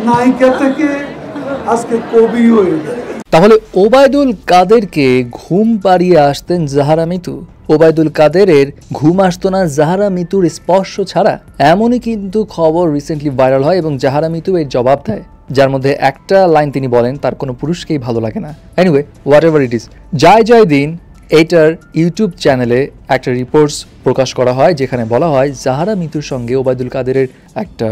নায়িকা থেকে আজকে কবি হয়ে গেল। তাহলে ওবায়দুল কাদেরকে ঘুম পাড়িয়ে আসতেন জাহারা মিতু? ওবায়দুল কাদেরের ঘুম আসতো না জাহারা মিতুর স্পর্শ ছাড়া? এমনই কিন্তু খবর রিসেন্টলি ভাইরাল হয় এবং জাহারা মিতু এর জবাব দেয়, যার মধ্যে একটা লাইন তিনি বলেন তার কোনো পুরুষকেই ভালো লাগে না। Anyway, whatever it is, জয় দিন এইটার ইউটিউব চ্যানেলে একটা রিপোর্টস প্রকাশ করা হয় যেখানে বলা হয় জাহারা মিতুর সঙ্গে ওবায়দুল কাদেরের একটা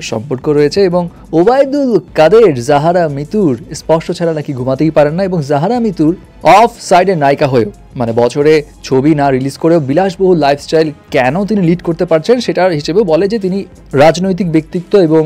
সম্পর্ক রয়েছে এবং ওবায়দুল কাদের জাহারা মিতুর স্পর্শ ছাড়া নাকি ঘুমাতেই পারেন না এবং জাহারা মিতুর অফ সাইডের নায়িকা হয়েও, মানে বছরে ছবি না রিলিজ করেও বিলাসবহুল লাইফস্টাইল কেন তিনি লিড করতে পারছেন সেটার হিসেবেও বলে যে তিনি রাজনৈতিক ব্যক্তিত্ব এবং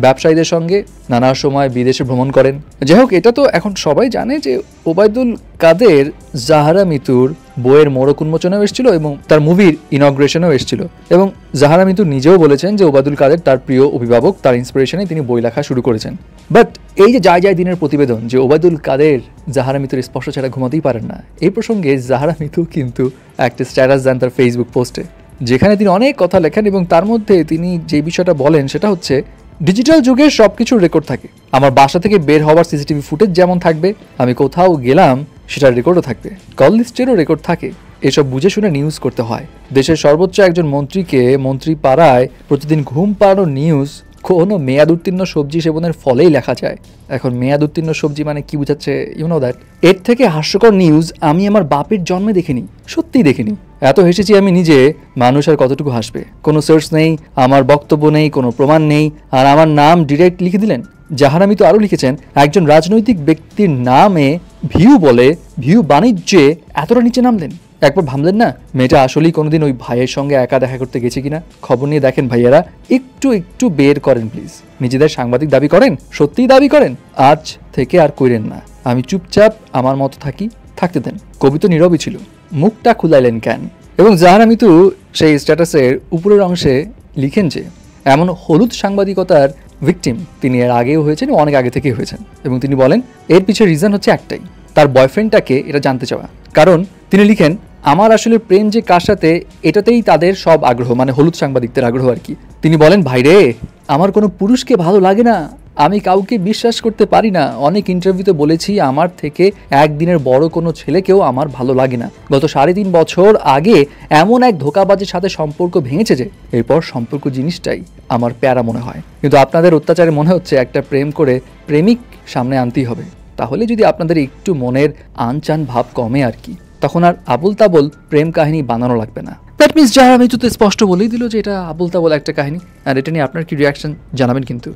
ব্যবসায়ীদের সঙ্গে নানা সময় বিদেশে ভ্রমণ করেন। যাই হোক, এটা তো এখন সবাই জানে যে ওবায়দুল কাদের জাহারা মিতুর বইয়ের মোড়ক উন্মোচনেও এসেছিল এবং তার মুভির ইনগ্রেশনেও এসেছিল এবং জাহারা মিতু নিজেও বলেছেন যে ওবায়দুল কাদের তার প্রিয় অভিভাবক, তার ইন্সপিরেশনে তিনি বই লেখা শুরু করেছেন। বাট এই যে জয় দিনের প্রতিবেদন যে ওবায়দুল কাদের জাহারা মিতুর স্পর্শ ছাড়া ঘুমাতেই পারেন না, এই প্রসঙ্গে জাহারা মিতু কিন্তু একটা স্ট্যাটাস দেন তার ফেসবুক পোস্টে, যেখানে তিনি অনেক কথা লেখেন এবং তার মধ্যে তিনি যে বিষয়টা বলেন সেটা হচ্ছে ডিজিটাল যুগে সব কিছুর রেকর্ড থাকে। আমার বাসা থেকে বের হওয়ার সিসিটিভি ফুটেজ যেমন থাকবে, আমি কোথাও গেলাম সেটার রেকর্ডও থাকবে, কল লিস্টেরও রেকর্ড থাকে। এসব বুঝে শুনে নিউজ করতে হয়। দেশের সর্বোচ্চ একজন মন্ত্রীকে মন্ত্রী পাড়ায় প্রতিদিন ঘুম পাড়ানোর নিউজ কোনো মেয়াদ উত্তীর্ণ সবজি সেবনের ফলেই লেখা যায়। এখন মেয়াদ উত্তীর্ণ সবজি মানে কি বোঝাচ্ছে, ইউ নো দ্যাট। এর থেকে হাস্যকর নিউজ আমি আমার বাপের জন্মে দেখিনি, সত্যিই দেখিনি। এত হেসেছি আমি নিজে, মানুষ আর কতটুকু হাসবে। কোনো সোর্স নেই, আমার বক্তব্য নেই, কোনো প্রমাণ নেই, আর আমার নাম ডিরেক্ট লিখে দিলেন। জাহারা মিতু আরও লিখেছেন, একজন রাজনৈতিক ব্যক্তির নামে ভিউ বলে ভিউ বাণিজ্যে এতটা নিচে নামলেন। একবার ভাবলেন না মেয়েটা আসলেই কোনোদিন ওই ভাইয়ের সঙ্গে একা দেখা করতে গেছে কিনা? খবর নিয়ে দেখেন ভাইয়ারা, একটু বের করেন প্লিজ। নিজেদের সাংবাদিক দাবি করেন, সত্যিই দাবি করেন, আজ থেকে আর কইরেন না। আমি চুপচাপ আমার মতো থাকতে দেন। কবি তো নীরবই ছিল, মুখটা খুলাইলেন কেন? এবং জাহারা মিতু সেই স্ট্যাটাসের উপরের অংশে লিখেন যে এমন হলুদ সাংবাদিকতার ভিকটিম তিনি এর আগেও হয়েছেন, অনেক আগে থেকেই হয়েছেন। এবং তিনি বলেন এর পিছনে রিজন হচ্ছে একটাই, তার বয়ফ্রেন্ডটাকে এটা জানতে চাওয়া। কারণ তিনি লিখেন, আমার আসলে প্রেম যে কার সাথে এটাতেই তাদের সব আগ্রহ, মানে হলুদ সাংবাদিকদের আগ্রহ আর কি। তিনি বলেন, ভাইরে আমার কোনো পুরুষকে ভালো লাগে না, আমি কাউকে বিশ্বাস করতে পারি না। অনেক ইন্টারভিউতে বলেছি আমার থেকে একদিনের বড় কোনো ছেলেকেও আমার ভালো লাগে না। গত 3.5 বছর আগে এমন এক ধোঁকাবাজের সাথে সম্পর্ক ভেঙেছে যে এরপর সম্পর্ক জিনিসটাই আমার প্যারা মনে হয়। কিন্তু আপনাদের অত্যাচারে মনে হচ্ছে একটা প্রেম করে প্রেমিক সামনে আনতেই হবে। তাহলে যদি আপনাদের একটু মনের আনচান ভাব কমে আর কি, তখন আর আবুল তাবল প্রেম কাহিনী বানানো লাগবে না। দ্যাট মিনস জাহারা মিতু তো স্পষ্ট বলেই দিল যে এটা আবুল তাবল একটা কাহিনী। আর এটা নিয়ে আপনার কি রিয়াকশন জানাবেন কিন্তু।